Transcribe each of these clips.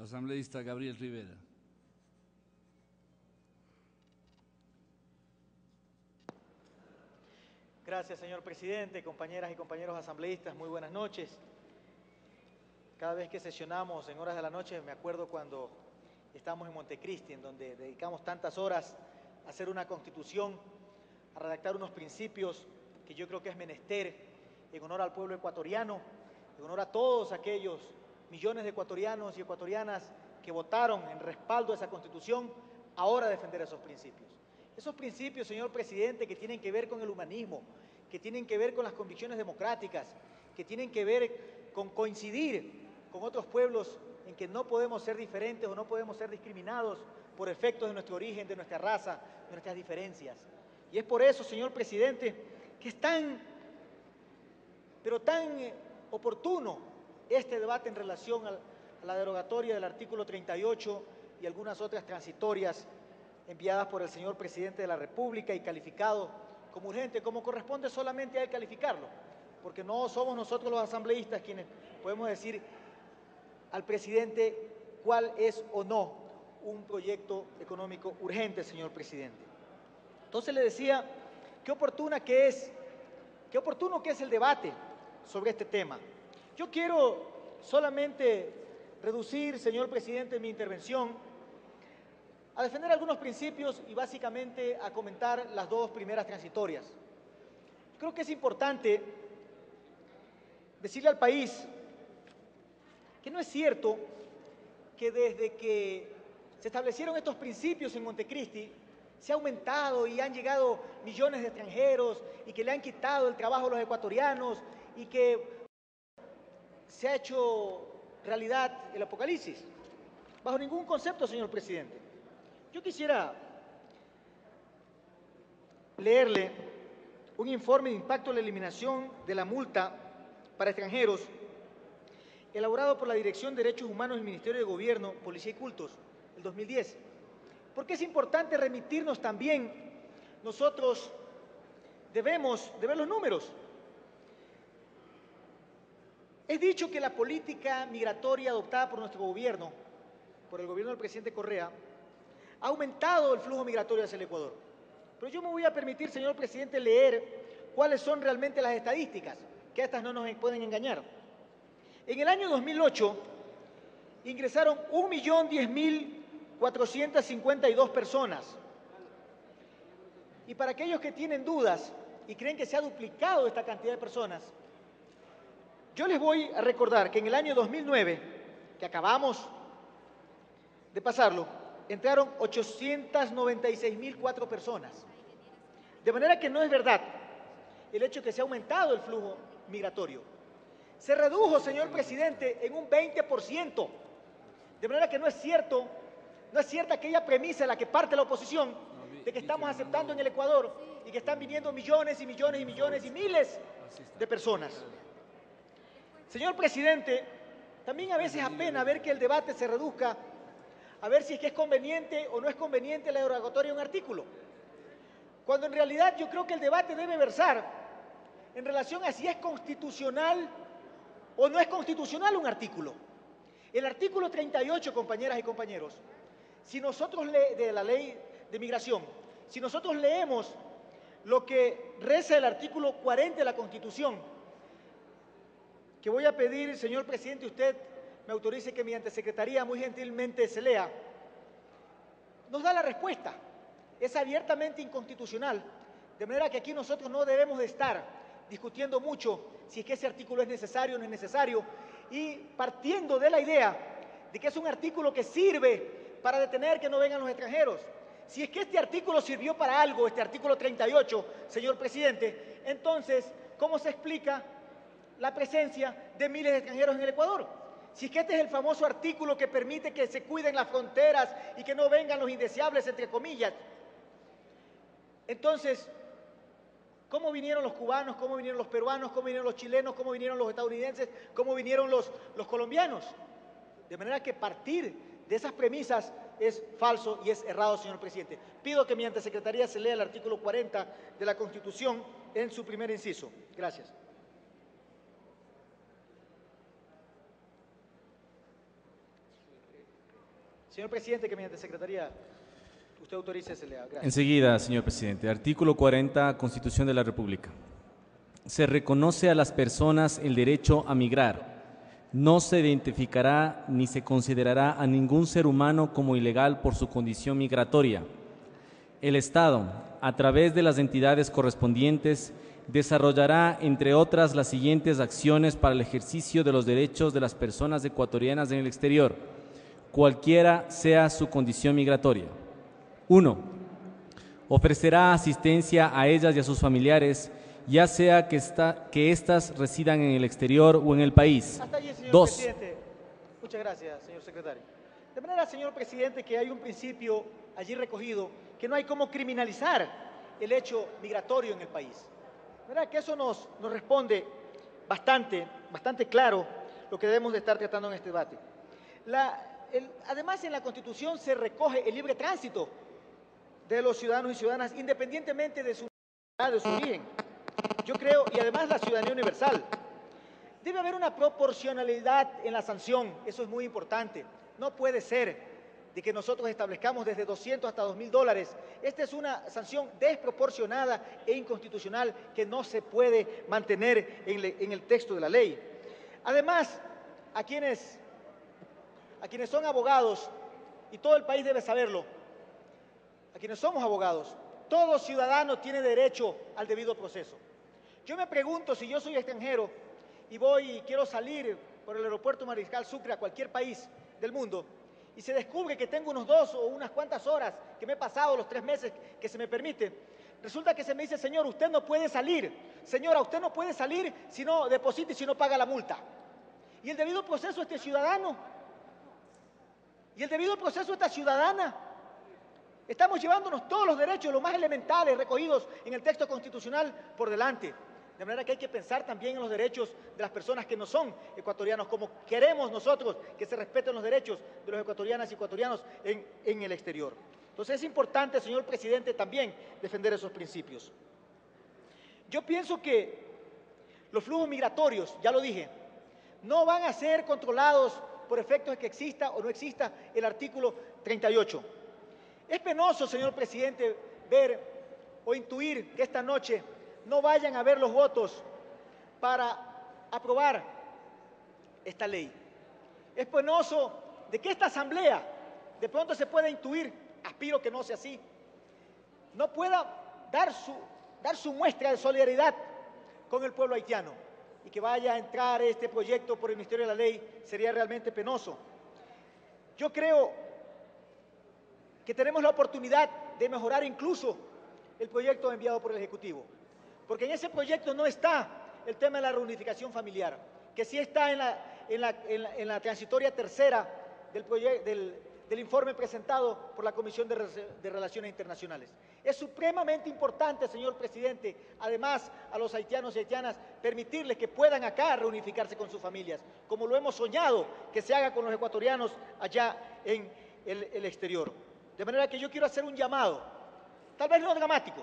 Asambleísta Gabriel Rivera. Gracias, señor presidente, compañeras y compañeros asambleístas, muy buenas noches. Cada vez que sesionamos en horas de la noche, me acuerdo cuando estábamos en Montecristi, en donde dedicamos tantas horas a hacer una constitución, a redactar unos principios que yo creo que es menester en honor al pueblo ecuatoriano, en honor a todos aquellos millones de ecuatorianos y ecuatorianas que votaron en respaldo a esa constitución, ahora defender esos principios. Esos principios, señor presidente, que tienen que ver con el humanismo, que tienen que ver con las convicciones democráticas, que tienen que ver con coincidir con otros pueblos en que no podemos ser diferentes o no podemos ser discriminados por efectos de nuestro origen, de nuestra raza, de nuestras diferencias. Y es por eso, señor presidente, que es tan, pero tan oportuno este debate en relación a la derogatoria del artículo 38 y algunas otras transitorias enviadas por el señor presidente de la República y calificado como urgente, como corresponde solamente a él calificarlo, porque no somos nosotros los asambleístas quienes podemos decir al presidente cuál es o no un proyecto económico urgente, señor presidente. Entonces le decía, qué oportuno que es el debate sobre este tema. Yo quiero solamente reducir, señor presidente, mi intervención a defender algunos principios y básicamente a comentar las dos primeras transitorias. Creo que es importante decirle al país que no es cierto que desde que se establecieron estos principios en Montecristi se ha aumentado y han llegado millones de extranjeros y que le han quitado el trabajo a los ecuatorianos y que se ha hecho realidad el apocalipsis. Bajo ningún concepto, señor presidente. Yo quisiera leerle un informe de impacto de la eliminación de la multa para extranjeros elaborado por la Dirección de Derechos Humanos del Ministerio de Gobierno, Policía y Cultos, el 2010. Porque es importante remitirnos también, nosotros debemos de ver los números. Es dicho que la política migratoria adoptada por nuestro gobierno, por el gobierno del presidente Correa, ha aumentado el flujo migratorio hacia el Ecuador. Pero yo me voy a permitir, señor presidente, leer cuáles son realmente las estadísticas, que estas no nos pueden engañar. En el año 2008 ingresaron 1.010.452 personas. Y para aquellos que tienen dudas y creen que se ha duplicado esta cantidad de personas, yo les voy a recordar que en el año 2009, que acabamos de pasarlo, entraron 896.004 personas. De manera que no es verdad el hecho de que se ha aumentado el flujo migratorio. Se redujo, señor presidente, en un 20%. De manera que no es cierta aquella premisa en la que parte la oposición de que estamos aceptando en el Ecuador y que están viniendo millones y millones y millones y miles de personas. Señor presidente, también a veces apena ver que el debate se reduzca a ver si es que es conveniente o no es conveniente la derogatoria de un artículo. Cuando en realidad yo creo que el debate debe versar en relación a si es constitucional o no es constitucional un artículo. El artículo 38, compañeras y compañeros, si nosotros de la ley de migración, si nosotros leemos lo que reza el artículo 40 de la Constitución, que voy a pedir, señor presidente, usted me autorice que mediante secretaría muy gentilmente se lea, nos da la respuesta. Es abiertamente inconstitucional, de manera que aquí nosotros no debemos de estar discutiendo mucho si es que ese artículo es necesario o no es necesario, y partiendo de la idea de que es un artículo que sirve para detener que no vengan los extranjeros. Si es que este artículo sirvió para algo, este artículo 38, señor presidente, entonces, ¿cómo se explica la presencia de miles de extranjeros en el Ecuador? Si es que este es el famoso artículo que permite que se cuiden las fronteras y que no vengan los indeseables, entre comillas. Entonces, ¿cómo vinieron los cubanos? ¿Cómo vinieron los peruanos? ¿Cómo vinieron los chilenos? ¿Cómo vinieron los estadounidenses? ¿Cómo vinieron los colombianos? De manera que partir de esas premisas es falso y es errado, señor presidente. Pido que mediante secretaría se lea el artículo 40 de la Constitución en su primer inciso. Gracias. Señor presidente, que mediante secretaría usted autorice ese lea. Gracias. Enseguida, señor presidente. Artículo 40, Constitución de la República. Se reconoce a las personas el derecho a migrar. No se identificará ni se considerará a ningún ser humano como ilegal por su condición migratoria. El Estado, a través de las entidades correspondientes, desarrollará, entre otras, las siguientes acciones para el ejercicio de los derechos de las personas ecuatorianas en el exterior, cualquiera sea su condición migratoria. 1. Ofrecerá asistencia a ellas y a sus familiares, ya sea que éstas residan en el exterior o en el país. Hasta allí, señor 2. presidente. Muchas gracias, señor secretario. De manera, señor presidente, que hay un principio allí recogido, que no hay cómo criminalizar el hecho migratorio en el país. ¿Verdad? Que eso nos responde bastante claro lo que debemos de estar tratando en este debate. Además, en la Constitución se recoge el libre tránsito de los ciudadanos y ciudadanas, independientemente de su origen. Yo creo, y además la ciudadanía universal. Debe haber una proporcionalidad en la sanción, eso es muy importante. No puede ser de que nosotros establezcamos desde 200 hasta $2.000. Esta es una sanción desproporcionada e inconstitucional que no se puede mantener en el texto de la ley. Además, a quienes son abogados, y todo el país debe saberlo, a quienes somos abogados, todo ciudadano tiene derecho al debido proceso. Yo me pregunto, si yo soy extranjero y voy y quiero salir por el aeropuerto Mariscal Sucre a cualquier país del mundo y se descubre que tengo unos 2 o unas cuantas horas que me he pasado los 3 meses que se me permite, resulta que se me dice, señor, usted no puede salir, señora, usted no puede salir si no deposita y si no paga la multa. ¿Y el debido proceso a este ciudadano? ¿Y el debido proceso a esta ciudadana? Estamos llevándonos todos los derechos, los más elementales, recogidos en el texto constitucional por delante. De manera que hay que pensar también en los derechos de las personas que no son ecuatorianos, como queremos nosotros que se respeten los derechos de los ecuatorianas y ecuatorianos en el exterior. Entonces es importante, señor presidente, también defender esos principios. Yo pienso que los flujos migratorios, ya lo dije, no van a ser controlados por efectos de que exista o no exista el artículo 38. Es penoso, señor presidente, ver o intuir que esta noche no vayan a haber los votos para aprobar esta ley. Es penoso de que esta asamblea, de pronto se pueda intuir, aspiro que no sea así, no pueda dar su muestra de solidaridad con el pueblo haitiano y que vaya a entrar este proyecto por el Ministerio de la Ley sería realmente penoso. Yo creo que tenemos la oportunidad de mejorar incluso el proyecto enviado por el Ejecutivo, porque en ese proyecto no está el tema de la reunificación familiar, que sí está en la transitoria tercera del informe presentado por la Comisión de Relaciones Internacionales. Es supremamente importante, señor presidente, además a los haitianos y haitianas, permitirles que puedan acá reunificarse con sus familias, como lo hemos soñado que se haga con los ecuatorianos allá en el exterior. De manera que yo quiero hacer un llamado, tal vez no dramático,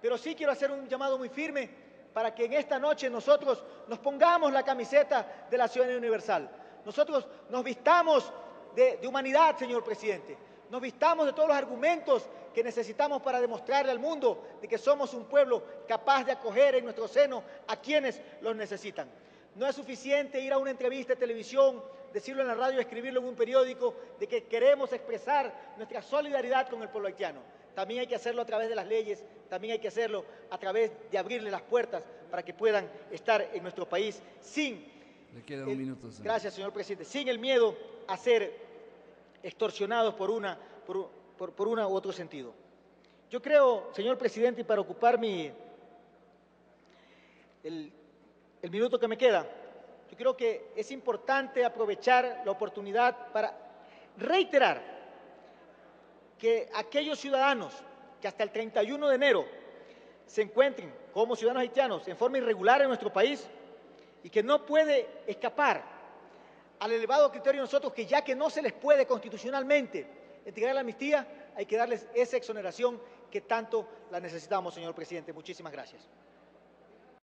pero sí quiero hacer un llamado muy firme para que en esta noche nosotros nos pongamos la camiseta de la ciudadanía universal. Nosotros nos vistamos de humanidad, señor presidente. Nos vistamos de todos los argumentos que necesitamos para demostrarle al mundo de que somos un pueblo capaz de acoger en nuestro seno a quienes los necesitan. No es suficiente ir a una entrevista de televisión, decirlo en la radio, escribirlo en un periódico, de que queremos expresar nuestra solidaridad con el pueblo haitiano. También hay que hacerlo a través de las leyes, también hay que hacerlo a través de abrirle las puertas para que puedan estar en nuestro país sin... Le queda un minuto, señor. Gracias, señor presidente. Sin el miedo a ser extorsionados por una u otro sentido. Yo creo, señor presidente, y para ocupar el minuto que me queda, yo creo que es importante aprovechar la oportunidad para reiterar que aquellos ciudadanos que hasta el 31 de enero se encuentren como ciudadanos haitianos en forma irregular en nuestro país y que no puede escapar al elevado criterio de nosotros que ya que no se les puede constitucionalmente entregar la amnistía, hay que darles esa exoneración que tanto la necesitamos, señor presidente. Muchísimas gracias.